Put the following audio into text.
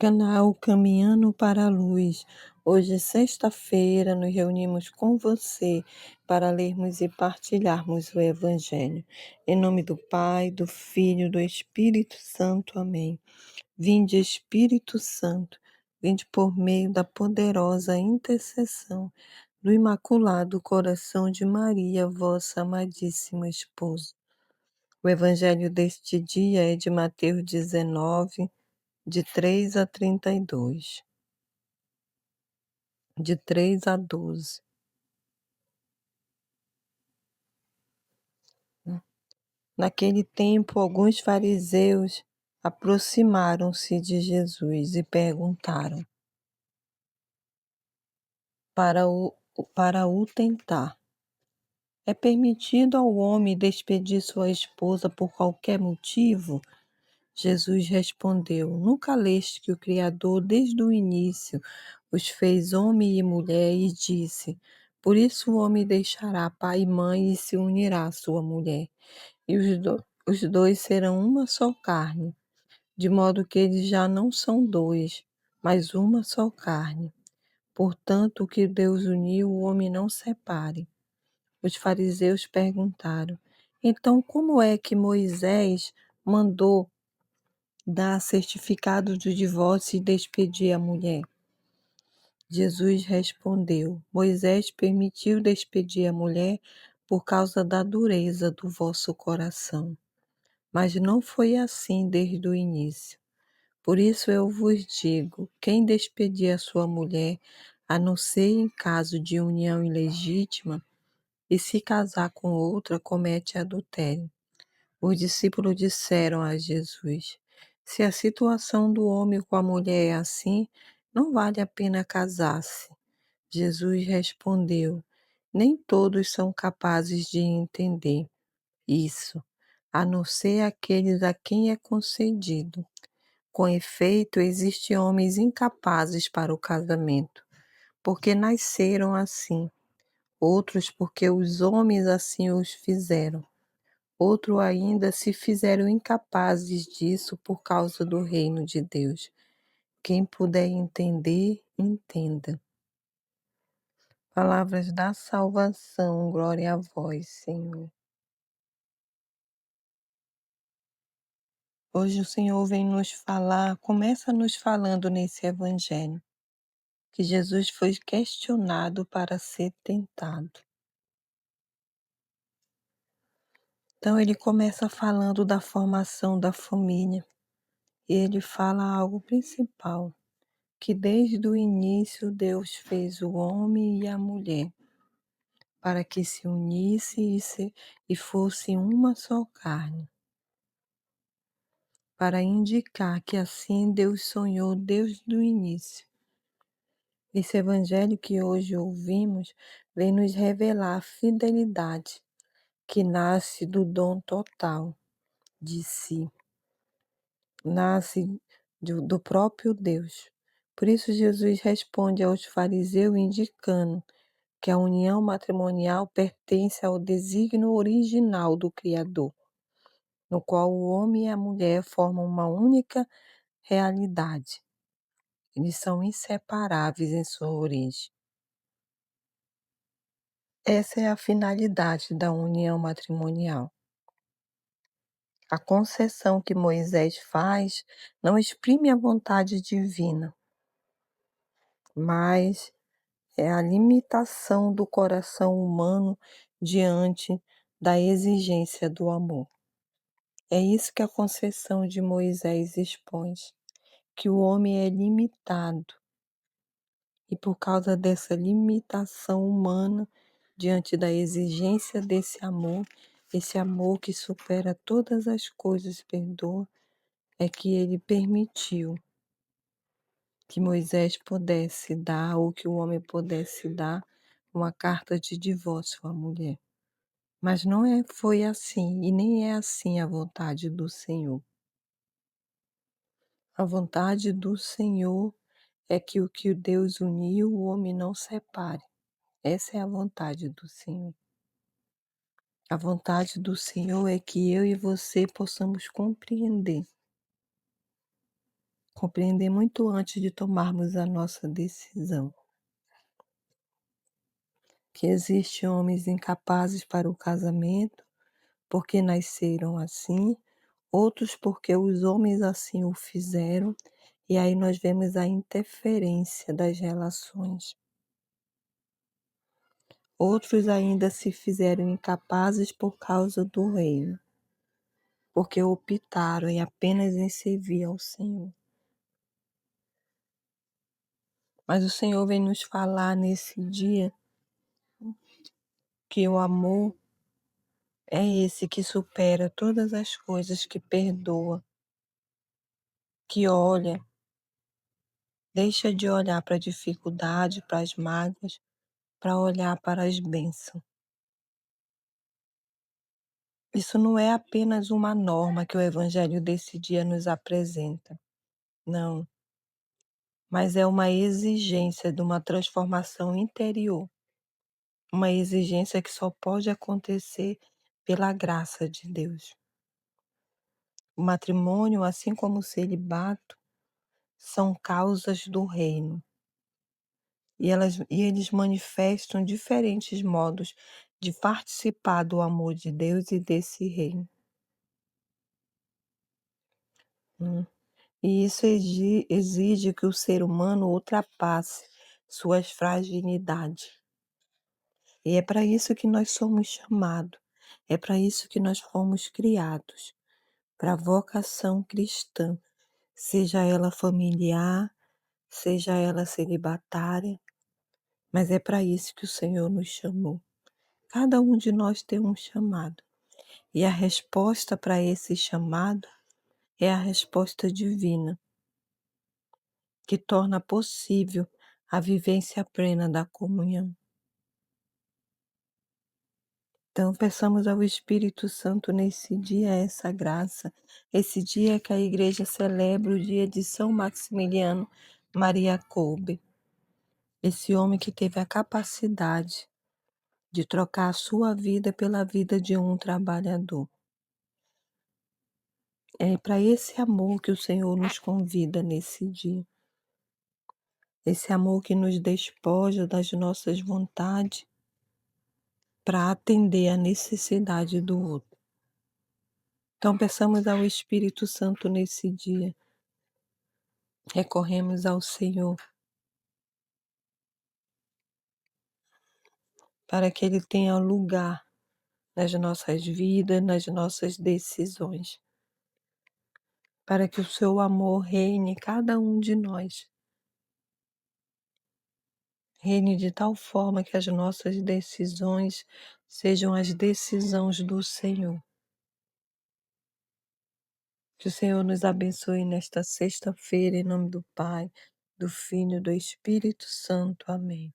Canal Caminhando para a Luz. Hoje, sexta-feira, nos reunimos com você para lermos e partilharmos o Evangelho. Em nome do Pai, do Filho e do Espírito Santo. Amém. Vinde, Espírito Santo, vinde por meio da poderosa intercessão do Imaculado Coração de Maria, vossa amadíssima esposa. O Evangelho deste dia é de Mateus 19, de 3 a 32, de 3 a 12. Naquele tempo, alguns fariseus aproximaram-se de Jesus e perguntaram, para o tentar: é permitido ao homem despedir sua esposa por qualquer motivo? Jesus respondeu: nunca leste que o Criador, desde o início, os fez homem e mulher, e disse: por isso o homem deixará pai e mãe e se unirá à sua mulher, e os dois serão uma só carne, de modo que eles já não são dois, mas uma só carne. Portanto, o que Deus uniu, o homem não separe. Os fariseus perguntaram: então, como é que Moisés mandou dar certificado de divórcio e despedir a mulher? Jesus respondeu: Moisés permitiu despedir a mulher por causa da dureza do vosso coração. Mas não foi assim desde o início. Por isso eu vos digo: quem despedir a sua mulher, a não ser em caso de união ilegítima, e se casar com outra, comete adultério. Os discípulos disseram a Jesus: se a situação do homem com a mulher é assim, não vale a pena casar-se. Jesus respondeu: nem todos são capazes de entender isso, a não ser aqueles a quem é concedido. Com efeito, existem homens incapazes para o casamento, porque nasceram assim, outros porque os homens assim os fizeram. Outros ainda se fizeram incapazes disso por causa do reino de Deus. Quem puder entender, entenda. Palavras da salvação, glória a vós, Senhor. Hoje o Senhor vem nos falar, começa nos falando nesse Evangelho, que Jesus foi questionado para ser tentado. Então ele começa falando da formação da família, e ele fala algo principal, que desde o início Deus fez o homem e a mulher, para que se unisse e fosse uma só carne, para indicar que assim Deus sonhou desde o início. Esse evangelho que hoje ouvimos vem nos revelar a fidelidade que nasce do dom total de si, nasce do próprio Deus. Por isso Jesus responde aos fariseus indicando que a união matrimonial pertence ao desígnio original do Criador, no qual o homem e a mulher formam uma única realidade. Eles são inseparáveis em sua origem. Essa é a finalidade da união matrimonial. A concessão que Moisés faz não exprime a vontade divina, mas é a limitação do coração humano diante da exigência do amor. É isso que a concessão de Moisés expõe, que o homem é limitado. E por causa dessa limitação humana, diante da exigência desse amor, esse amor que supera todas as coisas, perdoa, é que ele permitiu que Moisés pudesse dar, ou que o homem pudesse dar, uma carta de divórcio à mulher. Mas não foi assim, e nem é assim a vontade do Senhor. A vontade do Senhor é que o que Deus uniu, o homem não separe. Essa é a vontade do Senhor. A vontade do Senhor é que eu e você possamos compreender Compreender muito antes de tomarmos a nossa decisão. Que existem homens incapazes para o casamento, porque nasceram assim, outros porque os homens assim o fizeram, e aí nós vemos a interferência das relações. Outros ainda se fizeram incapazes por causa do reino, porque optaram em apenas em servir ao Senhor. Mas o Senhor vem nos falar nesse dia que o amor é esse que supera todas as coisas, que perdoa, que olha, deixa de olhar para a dificuldade, para as mágoas, para olhar para as bênçãos. Isso não é apenas uma norma que o Evangelho desse dia nos apresenta, não, mas é uma exigência de uma transformação interior, uma exigência que só pode acontecer pela graça de Deus. O matrimônio, assim como o celibato, são causas do reino. E eles manifestam diferentes modos de participar do amor de Deus e desse reino. E isso exige que o ser humano ultrapasse suas fragilidades. E é para isso que nós somos chamados, é para isso que nós fomos criados, para a vocação cristã, seja ela familiar, seja ela celibatária, mas é para isso que o Senhor nos chamou. Cada um de nós tem um chamado. E a resposta para esse chamado é a resposta divina, que torna possível a vivência plena da comunhão. Então, peçamos ao Espírito Santo nesse dia essa graça, esse dia que a Igreja celebra o dia de São Maximiliano Maria Kolbe, esse homem que teve a capacidade de trocar a sua vida pela vida de um trabalhador. É para esse amor que o Senhor nos convida nesse dia. Esse amor que nos despoja das nossas vontades para atender a necessidade do outro. Então, peçamos ao Espírito Santo nesse dia. Recorremos ao Senhor para que Ele tenha lugar nas nossas vidas, nas nossas decisões. Para que o seu amor reine em cada um de nós. Reine de tal forma que as nossas decisões sejam as decisões do Senhor. Que o Senhor nos abençoe nesta sexta-feira, em nome do Pai, do Filho e do Espírito Santo. Amém.